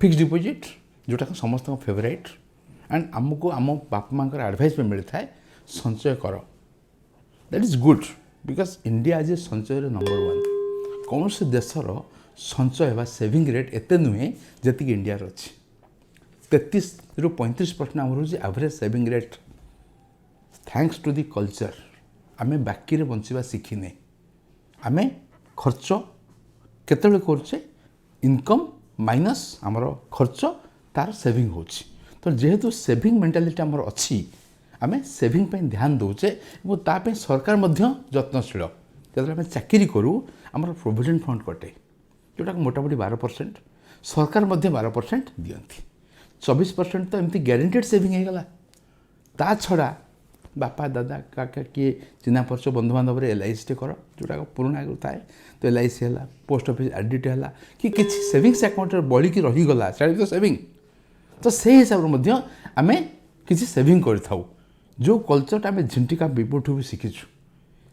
Fix deposit जोटा समस्त favourite and आमको आम बापा माँ एडभाइस में मिलता है संचय कर that is good because India आज संचय नंबर वन कौन से देशर संचय बा सेविंग रेट एत नुहे जी इंडिया अच्छी 33 ରୁ 35% आम रोज average saving rate thanks to the culture आम बाकी बंचा शिखिने आम खर्च केतले करछे इनकम माइनस आमर खर्च तार सेविंग होची तो जेहेतु सेविंग मेंटालिटी आमर अच्छी आम सेविंग पे ध्यान दौचे और ताप सरकार मध्य यत्नशील जो आम चाकरी करूँ आमर प्रोविडेंट फंड कटे जोटा मोटामोटी 12% सरकार मध्य 12% दियंती 24% तो एमती ग्यारंटेड सेविंग होगला ता छड़ा बापा दादा काका किए चिन्हा परिचय बंधुबांधव LIC टे कर जोटा पुराना थाए तो LIC है पोस्ट ऑफिस आरडीटे है कि किसी सेविंग्स अकाउंट बढ़ी रहीगला तो सेविंग तो से हिसाब से आम किसी सेविंग कर जो कल्चर आम झिंटिका विपुठू भी शिखीचु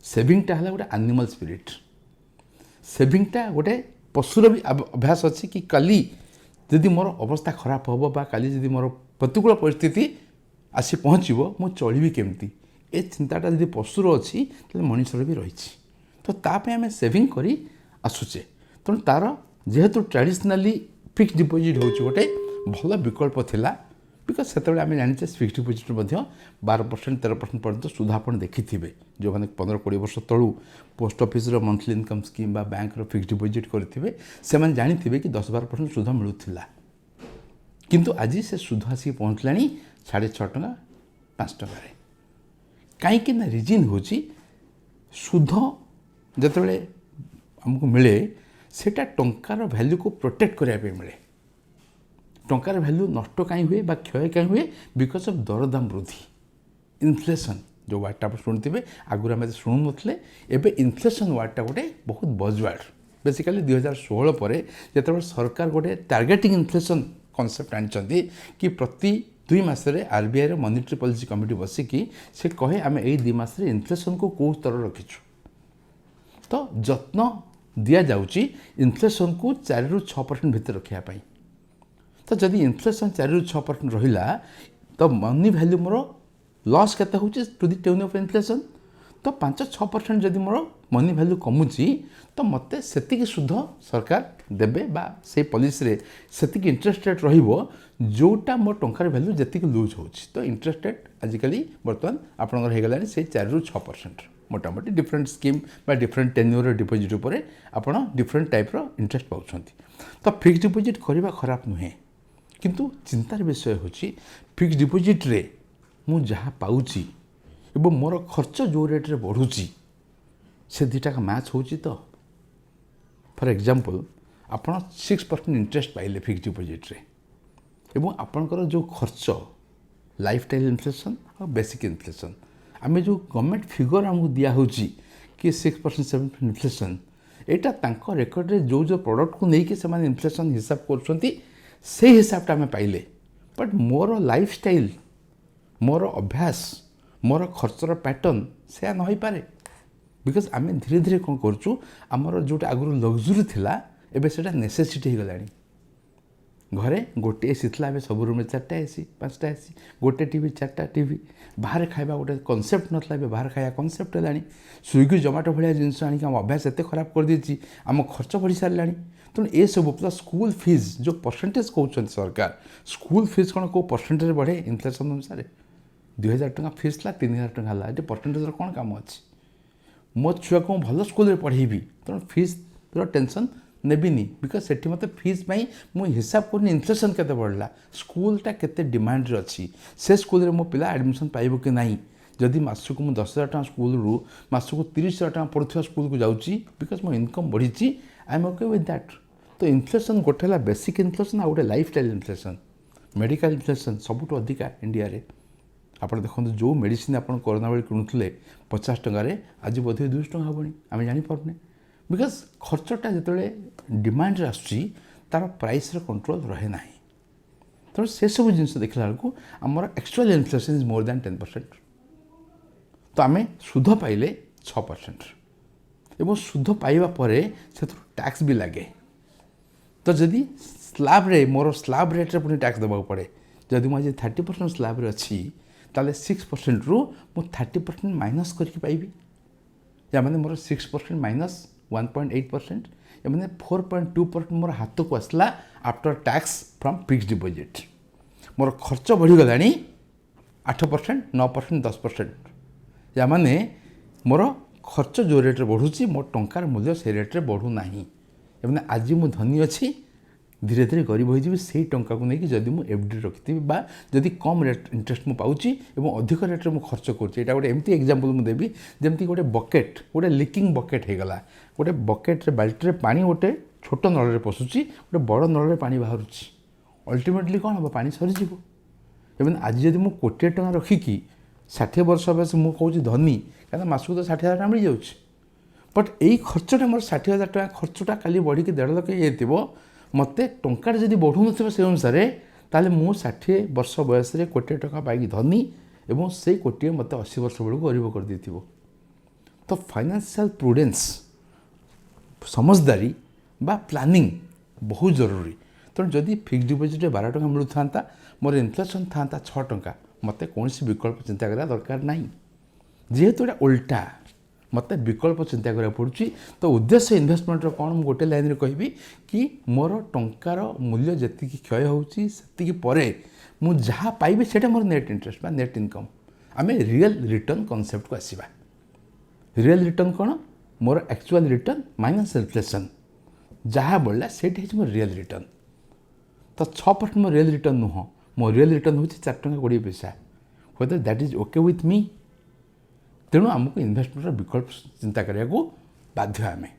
सेविंगटा है गोटे एनिमल स्पिरिट सेविंगटा गोटे पशुर भी अभ्यास अच्छी कि काली जदि मोर अवस्था खराब हम बा काली जदि मोर प्रतिकूल परिस्थिति आसी पहुँचब मु चलि केमती ए चिंताटा जदि पशुर अच्छी तो मनुष्यर भी रही तो ताप आम सेविंग करी आसुचे तेणु तार जेहेतु ट्रेडिशनाली फिक्स डिपोजिट हो गोटे भल विकल्प थिला बिकज से आम जाने फिक्स डिपोजिट 12% 13% पर्यंत सुधा आप देखिथे जो मैंने 15-20 वर्ष तलू post office monthly income scheme बा बैंक फिक्स डिपोजिट करेंगे से जानी कि 10-12% सुधा मिलूला किंतु आज से सुधा आसिक पहुँचला 6.5 टଙ୍କା 5 टଙ୍କା कहीं रिजन हूँ सुध जिते आमको मिले सेटा टंकार वैल्यू को प्रोटेक्ट करने मिले टंकार वैल्यू नष्ट कहीं हुए बा क्षय कहीं हुए बिकज ऑफ दरदाम वृद्धि इनफ्लेशन जो वार्डटा आप शुणुवे आगुरी आम शुणु नथिले एबे इनफ्लेशन वार्डटा गोटे बहुत बजवार्ड बेसिकाली 2016 पर जो सरकार गोटे टार्गेटिंग इनफ्लेशन कॉन्सेप्ट आनी कि प्रति 2 मासरे RBI रो मॉनिटरी पॉलिसी कमिटी बसिकी से कहे आम यही 2 मासरे इनफ्लेशन को कौ स्तर रखीचु तो जत्न दि जाऊँगी इनफ्लेशन को 4 ରୁ 6% भितर रखापी तो जदि इनफ्लेशन 4 ରୁ 6% रहा तो मनी वैल्यू मोर लॉस केते होची to the tune of inflation तो 5-6% जदि मोर मनी वैल्यू कमुची तो मते सेतिकी सुध सरकार देबे बा से पॉलिसी रे सेतिकी इंटरेस्ट रेट रहिबो जोटा मोर टंकार वैल्यू जेतिकी लूज होची तो इंटरेस्ट रेट आजिकली बर्तमान आपनकर हे गलानी से 4 ରୁ 6% मोटामोटी डिफरेंट स्कीम बा डिफरेंट टेन्यूर डिपोजिट उपर आपण डिफरेंट टाइप रो इंटरेस्ट पाउछंती तो फिक्स डिपोजिट करबा खराब नुहे किंतु चिंतार विषय होची फिक्स डिपोजिट रे मु जहाँ पाउची एवं मोर खर्च जो रेट रे बढ़ुची से दुटा मैच होची तो फॉर एग्जांपल आपण 6% इंटरेस्ट पाइले फिक्स डिपोजिट रे एवं आपणकर जो खर्च लाइफ टाइम इनफ्लेशन और बेसिक इनफ्लेशन आम जो गवर्नमेंट फिगर आमको दिया होची कि 6% 7% इनफ्लेशन एटा तांको रेकर्ड रे जो जो प्रोडक्ट को लेकिन से इनफ्लेशन हिसाब करछंती से हिसाबटा आम पाइले बट मोर लाइफ स्टाइल मोर अभ्यास मोर खर्चर पैटर्न से न हो पारे बिकज आम धीरे धीरे कौन करूँ आमर जोटा आगुरी लग्जरी थिला एबे सेटा नेसेसिटी हो गलानी घरे गोटे एसी था ए सब रूम 4टा एसी 5टा एसी गोटे टीवी 4टा टीवी बाहर खाଇବା गोटे कनसेप्ट नथला बे बाहर खाଇବା कनसेप्ट है स्विगी जोमाटो भाया जिनस आम अभ्यास एत खराब कर देछि आम खर्च बढ़ी सारे तेणु ये सब प्लस स्कूल फीस जो परसेंटेज कहते सरकार स्कूल फीस कौन कौ परसेंटेज बढ़े इनफ्लेशन अनुसार 2000 टଙ୍କା फीस था 3000 टଙ୍କା है ये परसेंटेज कौन काम अच्छी मो छुआ को भल स्कूल पढ़ेबी तेणु फीस टेंशन नेबिनी बिकज से मत फीस मुझे हिसाब करनी इनफ्लेशन केते बढ़ला स्कूलटा केते डिमांड अच्छी से स्कूल मो पिला एडमिशन पाइब कि नहीं जदि मासक मुझे 10,000 टଙ୍କା स्कूल रू मासक 30,000 टଙ୍କା पड़ुवा स्कूल को जाऊँगी बिकज मो इनकम बढ़ी I am okay with that तो इनफ्लेशन गोटे है बेसिक इनफ्लेशन आ गोटे lifestyle inflation medical inflation सबुठ अधिका इंडिया रे आप देखो जो मेडिसिन आप कोरोना बेले किणुले 50 टଙ୍କାରେ आज बोधे 200 टଙ୍କା हेनी आम जापे बिकज खर्चटा जिते डिमांड आसूँ तार प्राइस कंट्रोल रहे ना तेणु से सब जिन देखला बेलू आमर actual inflation is more than 10% तो आम सुध पाइले 6% एवं सुध पाइबा परे से टैक्स भी लगे तो जदि ସ୍ଲାବ୍ରେ ମୋର ସ୍ଲାବ୍ ରେଟ୍ରେ ପୁଣି ଟ୍ୟାକ୍ସ ଦେବାକୁ ପଡ଼େ। ଯଦି ମୁଁ ଆଜି 30% ସ୍ଲାବ୍ରେ ଅଛି ତାହେଲେ 6%ରୁ ମୁଁ 30% ମାଇନସ୍ କରିକି ପାଇବି। ମାନେ ମୋର 6% ମାଇନସ୍ 1.8%, ମାନେ 4.2% ମୋର ହାତକୁ ଆସିଲା after tax from fixed deposit. ମୋର ଖର୍ଚ୍ଚ ବଢ଼ିଗଲାଣି 8%, 9%, 10%। ମାନେ ମୋର ଖର୍ଚ୍ଚ ଯେଉଁ ରେଟ୍ରେ ବଢ଼ୁଛି ମୋ ଟଙ୍କାର ମୂଲ୍ୟ ସେଇ ରେଟ୍ରେ ବଢ଼ୁନାହିଁ। ମାନେ ଆଜି ମୁଁ ଧନୀ ଅଛି, ଧୀରେ ଧୀରେ ଗରିବ ହୋଇଯିବି ସେଇ ଟଙ୍କାକୁ ନେଇକି ଯଦି ମୁଁ ଏଫ୍ଡି ରଖିଥିବି ବା ଯଦି କମ୍ ରେଟ୍ ଇଣ୍ଟରେଷ୍ଟ ମୁଁ ପାଉଛି ଏବଂ ଅଧିକ ରେଟ୍ରେ ମୁଁ ଖର୍ଚ୍ଚ କରୁଛି। ଏଇଟା ଗୋଟେ ଏମିତି ଏକ୍ଜାମ୍ପଲ୍ ମୁଁ ଦେବି ଯେମିତି ଗୋଟେ ବକେଟ୍, ଗୋଟେ ଲିକିଂ ବକେଟ୍ ହେଇଗଲା। ଗୋଟେ ବକେଟ୍ରେ ବାଲ୍ଟିରେ ପାଣି ଗୋଟେ ଛୋଟ ନଳରେ ପଶୁଛି, ଗୋଟେ ବଡ଼ ନଳରେ ପାଣି ବାହାରୁଛି। ଅଲ୍ଟିମେଟଲି କ'ଣ ହେବ? ପାଣି ସରିଯିବ। ଏବଂ ଆଜି ଯଦି ମୁଁ 1,000,000 ଟଙ୍କା ରଖିକି 60 ବର୍ଷ ବୟସ ମୁଁ କହୁଛି ଧନୀ, କାରଣ ମାସକୁ ତ 60,000 ଟଙ୍କା ମିଳିଯାଉଛି। ବଟ୍ ଏଇ ଖର୍ଚ୍ଚଟା ମୋର 60,000 ଟଙ୍କା ଖର୍ଚ୍ଚଟା କାଲି ବଢ଼ିକି 1.5 ଲକ୍ଷ ହେଇଯାଇଥିବ। ମୋତେ ଟଙ୍କାଟା ଯଦି ବଢ଼ୁନଥିବ ସେ ଅନୁସାରେ, ତାହେଲେ ମୁଁ 60 ବର୍ଷ ବୟସରେ 1,000,000 ଟଙ୍କା ପାଇକି ଧନୀ ଏବଂ ସେଇ 1,000,000 ମୋତେ 80 ବର୍ଷ ବେଳକୁ ଗରିବ କରିଦେଇଥିବ। ତ ଫାଇନାନ୍ସିଆଲ୍ ପ୍ରୁଡେନ୍ସ, ସମଝଦାରୀ ବା ପ୍ଲାନିଂ ବହୁତ ଜରୁରୀ। ତେଣୁ ଯଦି ଫିକ୍ସଡ ଡିପୋଜିଟ୍ରେ 12 ଟଙ୍କା ମିଳୁଥାନ୍ତା, ମୋର ଇନଫ୍ଲେସନ୍ ଥାନ୍ତା 6 ଟଙ୍କା, ମୋତେ କୌଣସି ବିକଳ୍ପ ଚିନ୍ତା କରିବା ଦରକାର ନାହିଁ। ଯେହେତୁ ଏଇଟା ଓଲଟା, ମୋତେ ବିକଳ୍ପ ଚିନ୍ତା କରିବାକୁ ପଡ଼ୁଛି। ତ ଉଦ୍ଦେଶ୍ୟ ଇନଭେଷ୍ଟମେଣ୍ଟର କ'ଣ? ମୁଁ ଗୋଟେ ଲାଇନ୍ରେ କହିବି କି ମୋର ଟଙ୍କାର ମୂଲ୍ୟ ଯେତିକି କ୍ଷୟ ହେଉଛି ସେତିକି ପରେ ମୁଁ ଯାହା ପାଇବି ସେଇଟା ମୋର ନେଟ୍ ଇଣ୍ଟରେଷ୍ଟ ବା ନେଟ୍ ଇନକମ୍। ଆମେ ରିଏଲ୍ ରିଟର୍ନ କନସେପ୍ଟକୁ ଆସିବା। ରିଏଲ୍ ରିଟର୍ନ କ'ଣ? ମୋର ଆକ୍ଚୁଆଲ୍ ରିଟର୍ନ ମାଇନସ୍ ଇନଫ୍ଲେସନ୍, ଯାହା ବଳିଲା ସେଇଟା ହେଉଛି ମୋର ରିଏଲ୍ ରିଟର୍ନ। ତ 6% ମୋ ରିଏଲ୍ ରିଟର୍ନ ନୁହଁ, ମୋ ରିଏଲ୍ ରିଟର୍ନ ହେଉଛି 4 ଟଙ୍କା 20 ପଇସା। ହୁଏତ ଦ୍ୟାଟ୍ ଇଜ୍ ଓକେ ୱିଥ୍ ମି। ତେଣୁ ଆମକୁ ଇନଭେଷ୍ଟମେଣ୍ଟର ବିକଳ୍ପ ଚିନ୍ତା କରିବାକୁ ବାଧ୍ୟ ଆମେ।